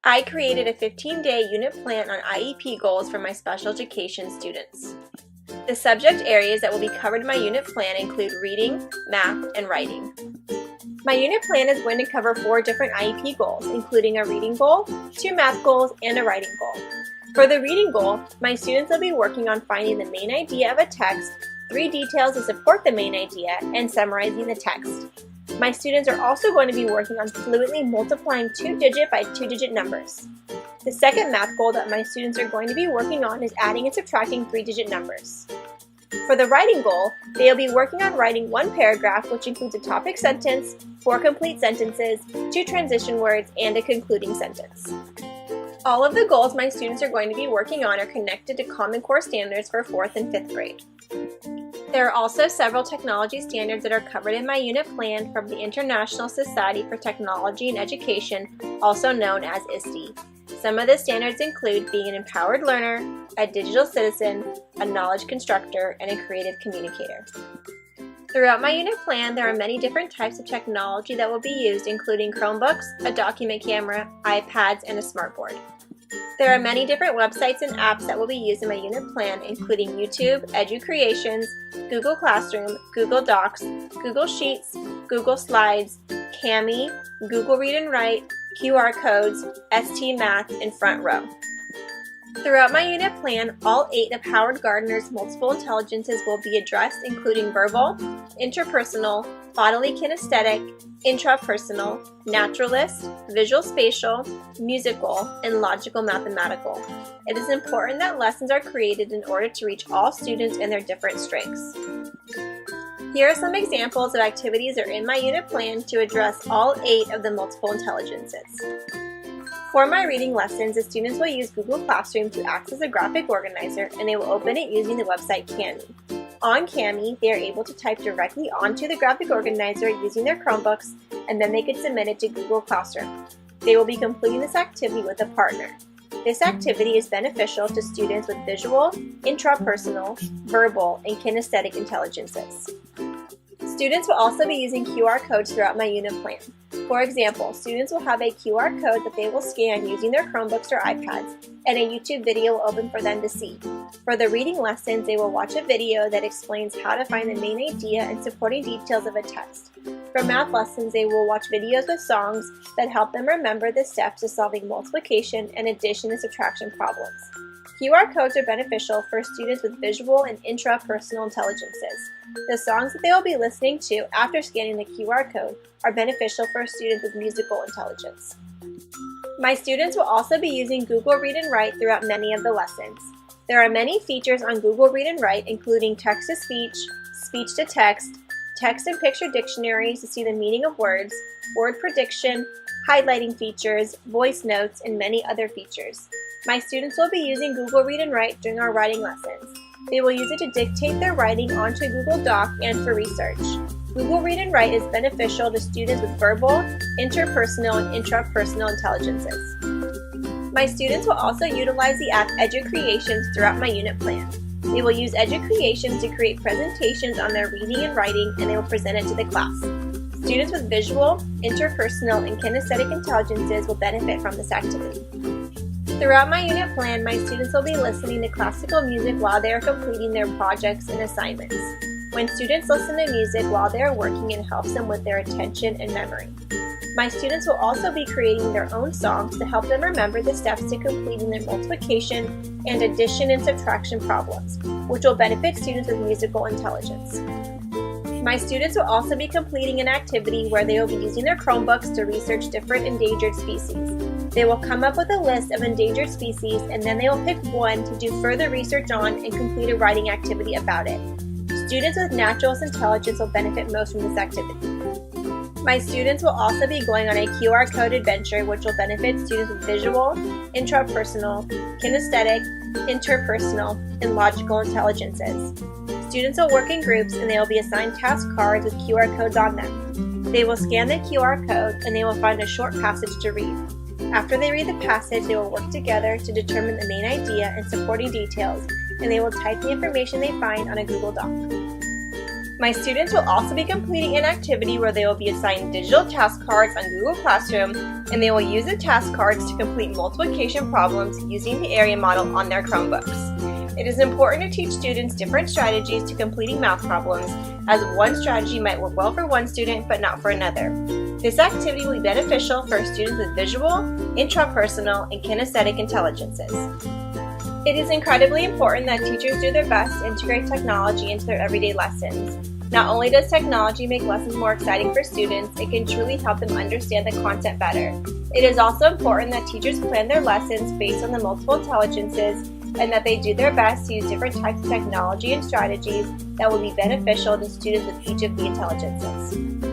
I created a 15-day unit plan on IEP goals for my special education students. The subject areas that will be covered in my unit plan include reading, math, and writing. My unit plan is going to cover 4 different IEP goals, including a reading goal, 2 math goals, and a writing goal. For the reading goal, my students will be working on finding the main idea of a text, 3 details to support the main idea, and summarizing the text. My students are also going to be working on fluently multiplying 2-digit by 2-digit numbers. The second math goal that my students are going to be working on is adding and subtracting 3-digit numbers. For the writing goal, they will be working on writing 1 paragraph, which includes a topic sentence, 4 complete sentences, 2 transition words, and a concluding sentence. All of the goals my students are going to be working on are connected to Common Core standards for 4th and 5th grade. There are also several technology standards that are covered in my unit plan from the International Society for Technology and Education, also known as ISTE. Some of the standards include being an empowered learner, a digital citizen, a knowledge constructor, and a creative communicator. Throughout my unit plan, there are many different types of technology that will be used, including Chromebooks, a document camera, iPads, and a smartboard. There are many different websites and apps that will be used in my unit plan, including YouTube, Educ Creations, Google Classroom, Google Docs, Google Sheets, Google Slides, Kami, Google Read and Write, QR codes, ST Math, and Front Row. Throughout my unit plan, all 8 of Howard Gardner's multiple intelligences will be addressed, including verbal, interpersonal, bodily kinesthetic, intrapersonal, naturalist, visual spatial, musical, and logical mathematical. It is important that lessons are created in order to reach all students and their different strengths. Here are some examples of activities that are in my unit plan to address all 8 of the multiple intelligences. For my reading lessons, the students will use Google Classroom to access a graphic organizer, and they will open it using the website Kami. On Kami, they are able to type directly onto the graphic organizer using their Chromebooks, and then they can submit it to Google Classroom. They will be completing this activity with a partner. This activity is beneficial to students with visual, intrapersonal, verbal, and kinesthetic intelligences. Students will also be using QR codes throughout my unit plan. For example, students will have a QR code that they will scan using their Chromebooks or iPads, and a YouTube video will open for them to see. For the reading lessons, they will watch a video that explains how to find the main idea and supporting details of a text. For math lessons, they will watch videos with songs that help them remember the steps to solving multiplication and addition and subtraction problems. QR codes are beneficial for students with visual and intrapersonal intelligences. The songs that they will be listening to after scanning the QR code are beneficial for students with musical intelligence. My students will also be using Google Read and Write throughout many of the lessons. There are many features on Google Read and Write, including text-to-speech, speech-to-text, text and picture dictionaries to see the meaning of words, word prediction, highlighting features, voice notes, and many other features. My students will be using Google Read and Write during our writing lessons. They will use it to dictate their writing onto a Google Doc and for research. Google Read and Write is beneficial to students with verbal, interpersonal, and intrapersonal intelligences. My students will also utilize the app Educ Creations throughout my unit plan. They will use Educ Creations to create presentations on their reading and writing, and they will present it to the class. Students with visual, interpersonal, and kinesthetic intelligences will benefit from this activity. Throughout my unit plan, my students will be listening to classical music while they are completing their projects and assignments. When students listen to music while they are working, it helps them with their attention and memory. My students will also be creating their own songs to help them remember the steps to completing their multiplication and addition and subtraction problems, which will benefit students with musical intelligence. My students will also be completing an activity where they will be using their Chromebooks to research different endangered species. They will come up with a list of endangered species, and then they will pick one to do further research on and complete a writing activity about it. Students with natural intelligence will benefit most from this activity. My students will also be going on a QR code adventure, which will benefit students with visual, intrapersonal, kinesthetic, interpersonal, and logical intelligences. Students will work in groups, and they will be assigned task cards with QR codes on them. They will scan the QR code, and they will find a short passage to read. After they read the passage, they will work together to determine the main idea and supporting details, and they will type the information they find on a Google Doc. My students will also be completing an activity where they will be assigned digital task cards on Google Classroom, and they will use the task cards to complete multiplication problems using the area model on their Chromebooks. It is important to teach students different strategies to completing math problems, as one strategy might work well for one student but not for another. This activity will be beneficial for students with visual, intrapersonal, and kinesthetic intelligences. It is incredibly important that teachers do their best to integrate technology into their everyday lessons. Not only does technology make lessons more exciting for students, it can truly help them understand the content better. It is also important that teachers plan their lessons based on the multiple intelligences and that they do their best to use different types of technology and strategies that will be beneficial to students with each of the intelligences.